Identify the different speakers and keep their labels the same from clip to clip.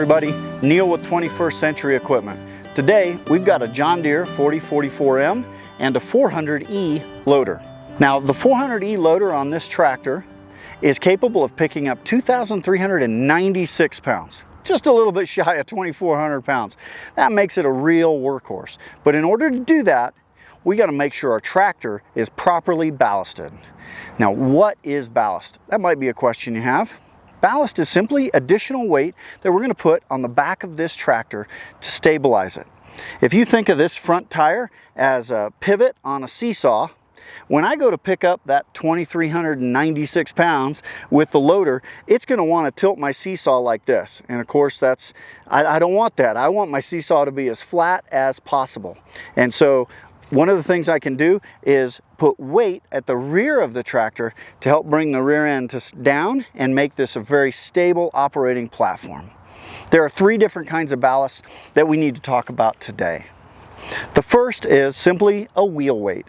Speaker 1: everybody, Neil with 21st Century Equipment. Today we've got a John Deere 4044M and a 400E loader. Now the 400E loader on this tractor is capable of picking up 2,396 pounds. Just a little bit shy of 2,400 pounds. That makes it a real workhorse. But in order to do that, we got to make sure our tractor is properly ballasted. Now what is ballast? That might be a question you have. Ballast is simply additional weight that we're going to put on the back of this tractor to stabilize it. If you think of this front tire as a pivot on a seesaw, when I go to pick up that 2,396 pounds with the loader, it's going to want to tilt my seesaw like this. And of course, I don't want that. I want my seesaw to be as flat as possible. And so one of the things I can do is put weight at the rear of the tractor to help bring the rear end down and make this a very stable operating platform. There are three different kinds of ballast that we need to talk about today. The first is simply a wheel weight,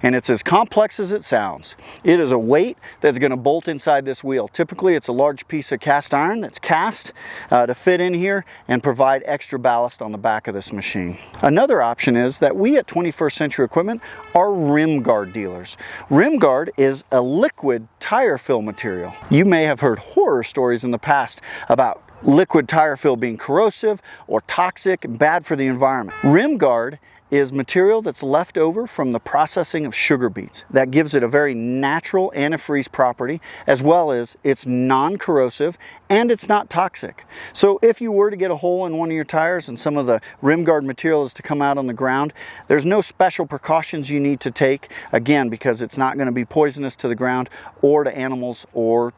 Speaker 1: and it's as complex as it sounds. It is a weight that's going to bolt inside this wheel. Typically it's a large piece of cast iron that's cast to fit in here and provide extra ballast on the back of this machine. Another option is that we at 21st Century Equipment are rim guard dealers. Rim guard is a liquid tire fill material. You may have heard horror stories in the past about liquid tire fill being corrosive or toxic and bad for the environment. Rim guard is material that's left over from the processing of sugar beets. That gives it a very natural antifreeze property, as well as it's non-corrosive and it's not toxic. So if you were to get a hole in one of your tires and some of the rim guard material is to come out on the ground, there's no special precautions you need to take, again, because it's not going to be poisonous to the ground or to animals or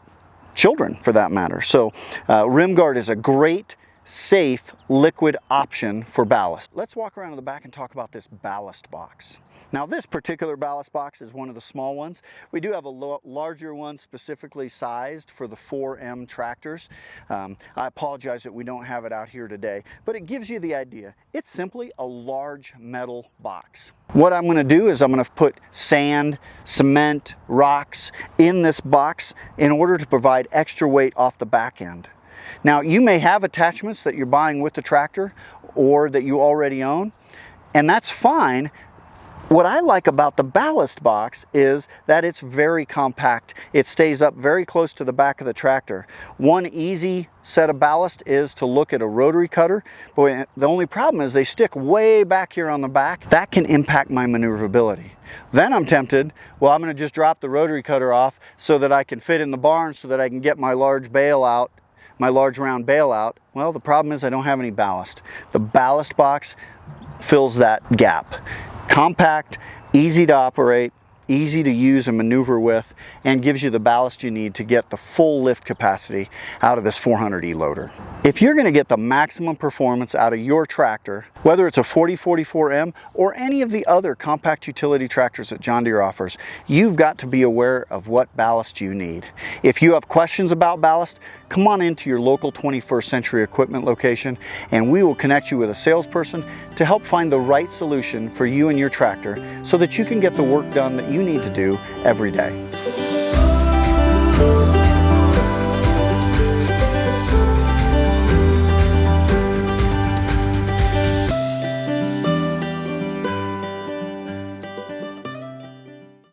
Speaker 1: children for that matter. So rim guard is a great, safe liquid option for ballast. Let's walk around to the back and talk about this ballast box. Now this particular ballast box is one of the small ones. We do have a larger one specifically sized for the 4M tractors. I apologize that we don't have it out here today, but it gives you the idea. It's simply a large metal box. What I'm going to do is I'm going to put sand, cement, rocks in this box in order to provide extra weight off the back end. Now you may have attachments that you're buying with the tractor or that you already own, and that's fine. What I like about the ballast box is that it's very compact. It stays up very close to the back of the tractor. One easy set of ballast is to look at a rotary cutter. Boy, the only problem is they stick way back here on the back. That can impact my maneuverability. Then I'm tempted, well, I'm going to just drop the rotary cutter off so that I can fit in the barn so that I can get my large bale out, my large round bale out. Well, the problem is I don't have any ballast. The ballast box fills that gap. Compact, easy to operate, easy to use and maneuver with, and gives you the ballast you need to get the full lift capacity out of this 400E loader. If you're going to get the maximum performance out of your tractor, whether it's a 4044M or any of the other compact utility tractors that John Deere offers, you've got to be aware of what ballast you need. If you have questions about ballast, come on into your local 21st Century Equipment location and we will connect you with a salesperson to help find the right solution for you and your tractor so that you can get the work done that you need to do every day.